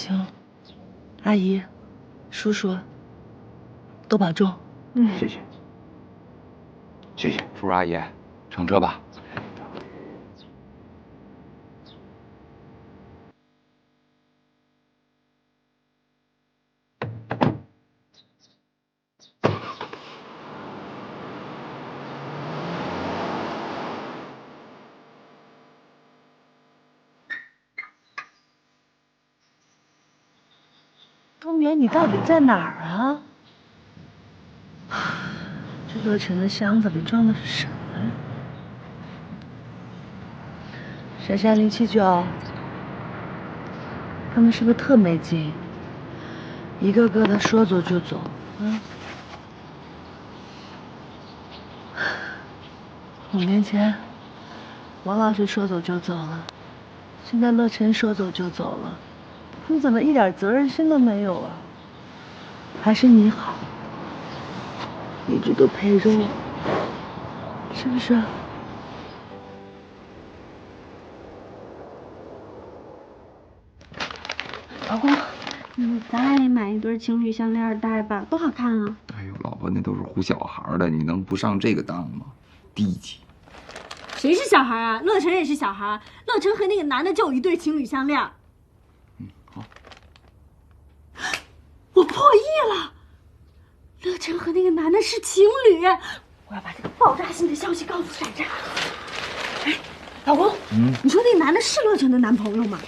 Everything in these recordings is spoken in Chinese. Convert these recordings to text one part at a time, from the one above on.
行，阿姨、叔叔都保重。谢谢，谢谢，叔叔阿姨，乘车吧。冬眠，你到底在哪儿啊？这乐晨的箱子里装的是什么呀？闪闪079，他们是不是特没劲？一个个的说走就走，5年前，王老师说走就走了，现在乐晨说走就走了，你怎么一点责任心都没有啊？还是你好，一直都陪着我，是不是？老公，咱也买一对情侣项链戴吧，多好看啊！哎呦，老婆，那都是唬小孩的，你能不上这个当吗？低级。谁是小孩啊？乐晨也是小孩，乐晨和那个男的就有一对情侣项链。好。我破译了，乐晨和那个男的是情侣。我要把这个爆炸性的消息告诉闪闪。哎，老公，你说那男的是乐晨的男朋友吗？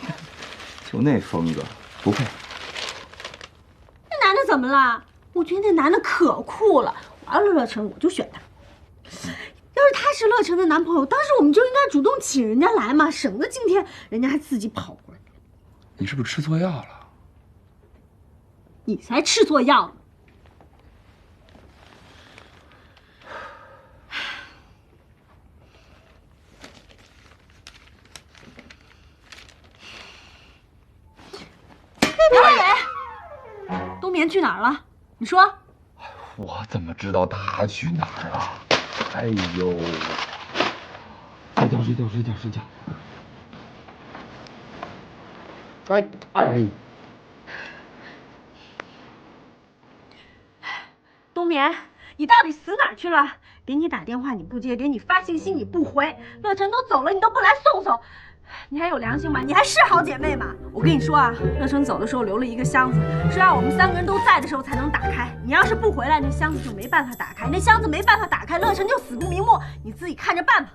就那疯子，不配。那男的怎么了？我觉得那男的可酷了，我要是乐晨，我就选他。要是他是乐晨的男朋友，当时我们就应该主动请人家来嘛，省得今天人家还自己跑过来。你是不是吃错药了？你才吃错药呢！哎，冬眠去哪儿了？你说。我怎么知道他去哪儿了？哎呦，睡觉。哎。冬眠，你到底死哪儿去了？给你打电话你不接，给你发信息你不回，乐晨都走了你都不来送送，你还有良心吗？你还是好姐妹吗？我跟你说啊，乐晨走的时候留了一个箱子，是让我们3个人都在的时候才能打开。你要是不回来，那箱子就没办法打开，那箱子没办法打开，乐晨就死不瞑目，你自己看着办吧。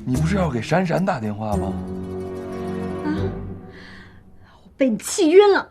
你不是要给闪闪打电话吗？啊！我被你气晕了。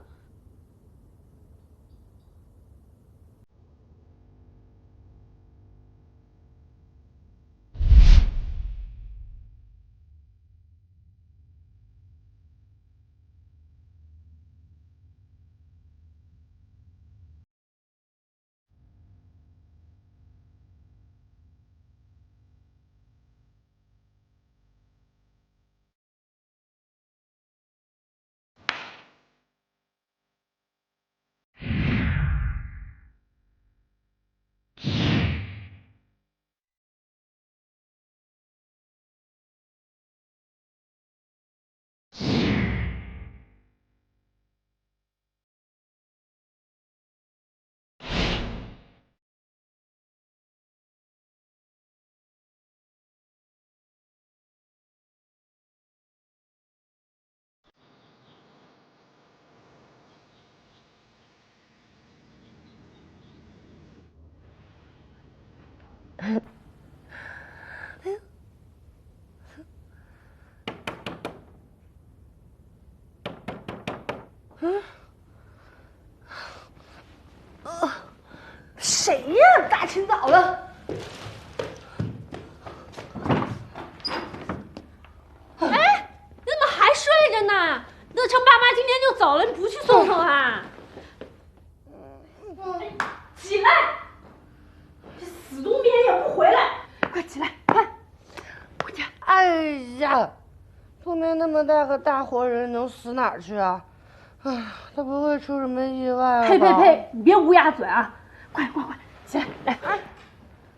谁呀？大清早的。哎，你怎么还睡着呢？乐成爸妈今天就走了，你不去送送啊？起来！这死冬眠也不回来，快起来，快！回家。哎呀，冬眠那么大个大活人，能死哪儿去啊？哎，他不会出什么意外了吧？呸呸呸！你别乌鸦嘴啊！快快快，起来！来，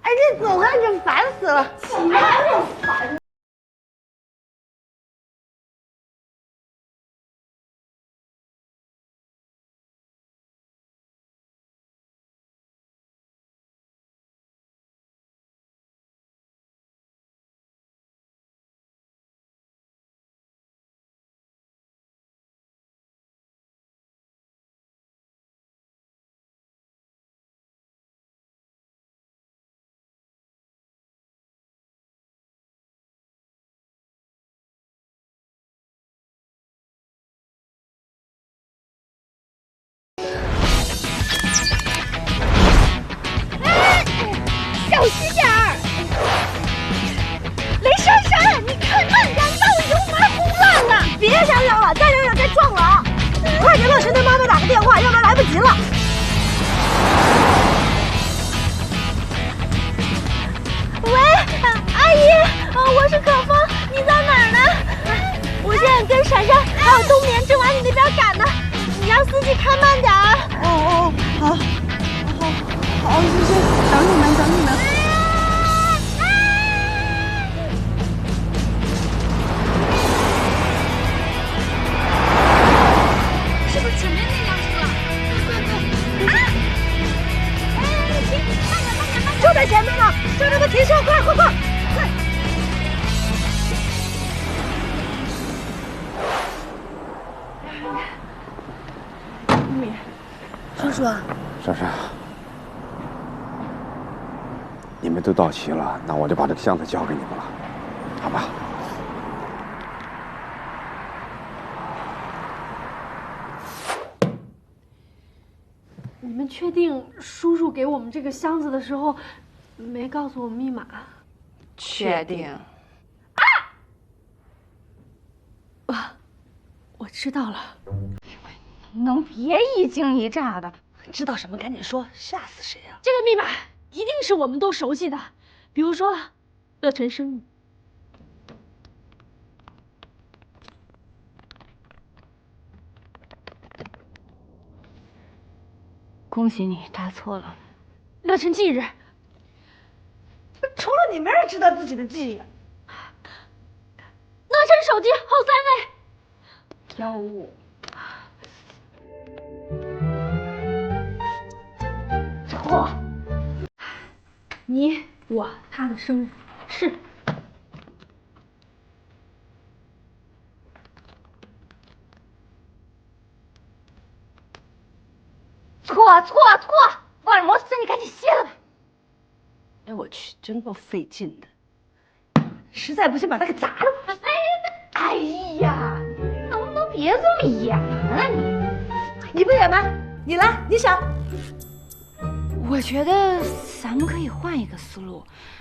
哎，你走开，你烦死了！起来！烦。燕跟闪闪还有冬眠正往你那边赶呢，你让司机开慢点啊！哦，好，行，等你们。是不是前面那辆车？对！啊！哎，停！慢点！就在前面呢，就这个停车，快！叔叔啊，珊珊，你们都到齐了，那我就把这个箱子交给你们了，好吧？你们确定叔叔给我们这个箱子的时候没告诉我密码？确定。我知道了。能别一惊一乍的？知道什么赶紧说，吓死谁啊！这个密码一定是我们都熟悉的，比如说乐晨生日。恭喜你答错了。乐晨忌日。除了你没人知道自己的记忆。乐晨手机后3位。15。错。你我他的生日是。错！福尔摩斯，你赶紧歇了吧。哎，我去，真够费劲的。实在不行把它给砸了。哎呀，能不能别这么演啊你？你不演吗？你来，你想。我觉得咱们可以换一个思路，